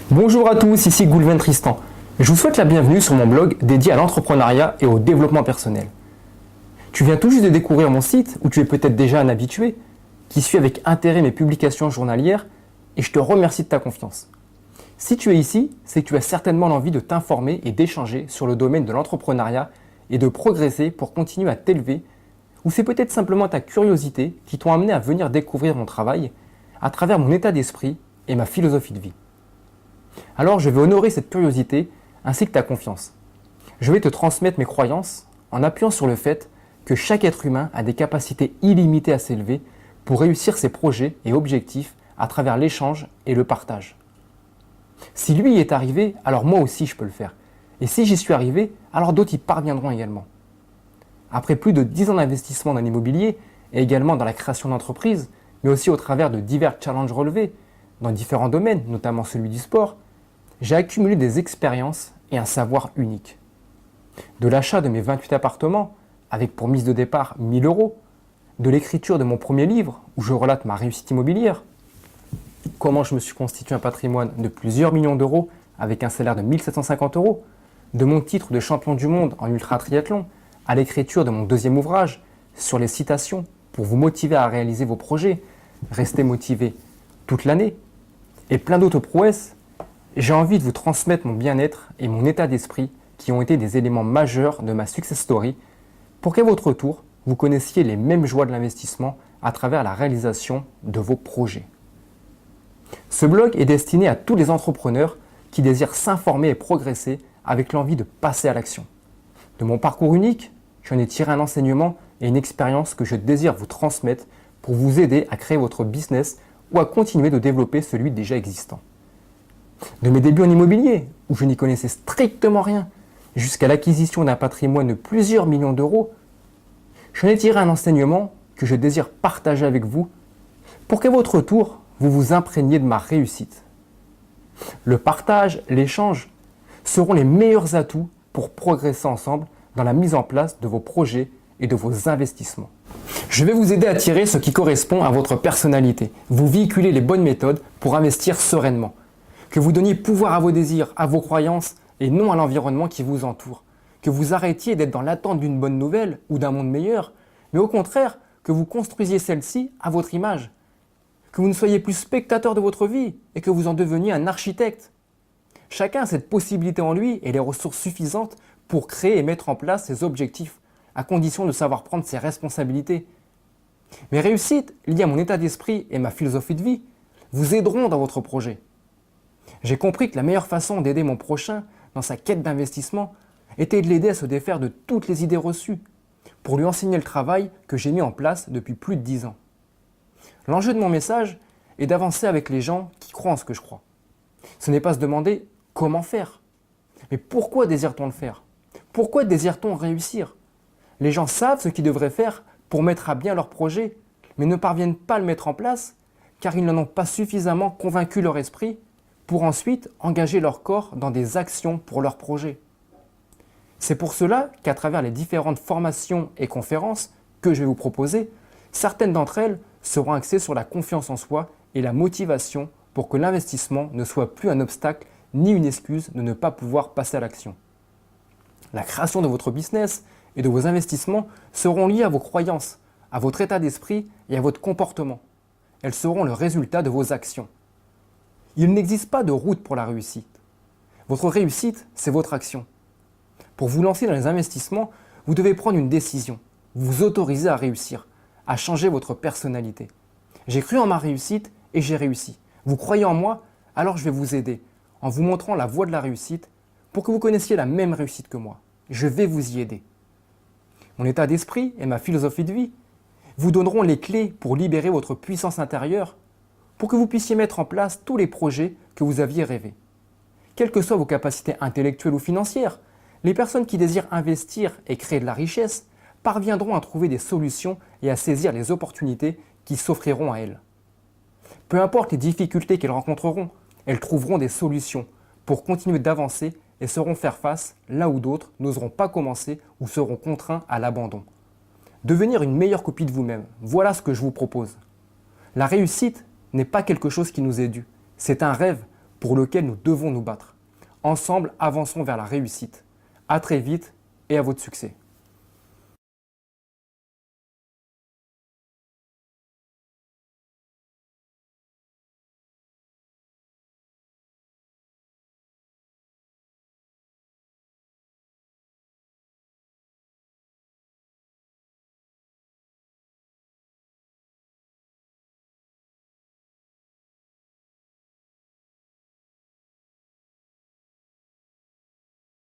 Bonjour à tous, ici Goulven Tristan. Je vous souhaite la bienvenue sur mon blog dédié à l'entrepreneuriat et au développement personnel. Tu viens tout juste de découvrir mon site, où tu es peut-être déjà un habitué, qui suit avec intérêt mes publications journalières, et je te remercie de ta confiance. Si tu es ici, c'est que tu as certainement l'envie de t'informer et d'échanger sur le domaine de l'entrepreneuriat et de progresser pour continuer à t'élever, ou c'est peut-être simplement ta curiosité qui t'ont amené à venir découvrir mon travail à travers mon état d'esprit et ma philosophie de vie. Alors je vais honorer cette curiosité ainsi que ta confiance. Je vais te transmettre mes croyances en appuyant sur le fait que chaque être humain a des capacités illimitées à s'élever pour réussir ses projets et objectifs à travers l'échange et le partage. Si lui y est arrivé, alors moi aussi je peux le faire. Et si j'y suis arrivé, alors d'autres y parviendront également. Après plus de 10 ans d'investissement dans l'immobilier et également dans la création d'entreprises, mais aussi au travers de divers challenges relevés dans différents domaines, notamment celui du sport, j'ai accumulé des expériences et un savoir unique. De l'achat de mes 28 appartements, avec pour mise de départ 1000 euros, de l'écriture de mon premier livre, où je relate ma réussite immobilière, comment je me suis constitué un patrimoine de plusieurs millions d'euros avec un salaire de 1750 euros, de mon titre de champion du monde en ultra-triathlon, à l'écriture de mon deuxième ouvrage sur les citations pour vous motiver à réaliser vos projets, rester motivé toute l'année, et plein d'autres prouesses. J'ai envie de vous transmettre mon bien-être et mon état d'esprit qui ont été des éléments majeurs de ma success story pour qu'à votre tour, vous connaissiez les mêmes joies de l'investissement à travers la réalisation de vos projets. Ce blog est destiné à tous les entrepreneurs qui désirent s'informer et progresser avec l'envie de passer à l'action. De mon parcours unique, j'en ai tiré un enseignement et une expérience que je désire vous transmettre pour vous aider à créer votre business ou à continuer de développer celui déjà existant. De mes débuts en immobilier, où je n'y connaissais strictement rien, jusqu'à l'acquisition d'un patrimoine de plusieurs millions d'euros, j'en ai tiré un enseignement que je désire partager avec vous pour qu'à votre tour, vous vous imprégniez de ma réussite. Le partage, l'échange seront les meilleurs atouts pour progresser ensemble dans la mise en place de vos projets et de vos investissements. Je vais vous aider à tirer ce qui correspond à votre personnalité, vous véhiculer les bonnes méthodes pour investir sereinement. Que vous donniez pouvoir à vos désirs, à vos croyances et non à l'environnement qui vous entoure. Que vous arrêtiez d'être dans l'attente d'une bonne nouvelle ou d'un monde meilleur, mais au contraire, que vous construisiez celle-ci à votre image. Que vous ne soyez plus spectateur de votre vie et que vous en deveniez un architecte. Chacun a cette possibilité en lui et les ressources suffisantes pour créer et mettre en place ses objectifs, à condition de savoir prendre ses responsabilités. Mes réussites, liées à mon état d'esprit et ma philosophie de vie, vous aideront dans votre projet. J'ai compris que la meilleure façon d'aider mon prochain dans sa quête d'investissement était de l'aider à se défaire de toutes les idées reçues, pour lui enseigner le travail que j'ai mis en place depuis plus de 10 ans. L'enjeu de mon message est d'avancer avec les gens qui croient en ce que je crois. Ce n'est pas se demander comment faire, mais pourquoi désire-t-on le faire? Pourquoi désire-t-on réussir? Les gens savent ce qu'ils devraient faire pour mettre à bien leur projet, mais ne parviennent pas à le mettre en place car ils n'en ont pas suffisamment convaincu leur esprit pour ensuite engager leur corps dans des actions pour leur projet. C'est pour cela qu'à travers les différentes formations et conférences que je vais vous proposer, certaines d'entre elles seront axées sur la confiance en soi et la motivation pour que l'investissement ne soit plus un obstacle ni une excuse de ne pas pouvoir passer à l'action. La création de votre business et de vos investissements seront liées à vos croyances, à votre état d'esprit et à votre comportement. Elles seront le résultat de vos actions. Il n'existe pas de route pour la réussite. Votre réussite, c'est votre action. Pour vous lancer dans les investissements, vous devez prendre une décision, vous autoriser à réussir, à changer votre personnalité. J'ai cru en ma réussite et j'ai réussi. Vous croyez en moi, alors je vais vous aider en vous montrant la voie de la réussite pour que vous connaissiez la même réussite que moi. Je vais vous y aider. Mon état d'esprit et ma philosophie de vie vous donneront les clés pour libérer votre puissance intérieure pour que vous puissiez mettre en place tous les projets que vous aviez rêvés. Quelles que soient vos capacités intellectuelles ou financières, les personnes qui désirent investir et créer de la richesse parviendront à trouver des solutions et à saisir les opportunités qui s'offriront à elles. Peu importe les difficultés qu'elles rencontreront, elles trouveront des solutions pour continuer d'avancer et sauront faire face là où d'autres n'oseront pas commencer ou seront contraints à l'abandon. Devenir une meilleure copie de vous-même, voilà ce que je vous propose. La réussite n'est pas quelque chose qui nous est dû, c'est un rêve pour lequel nous devons nous battre. Ensemble, avançons vers la réussite. À très vite et à votre succès.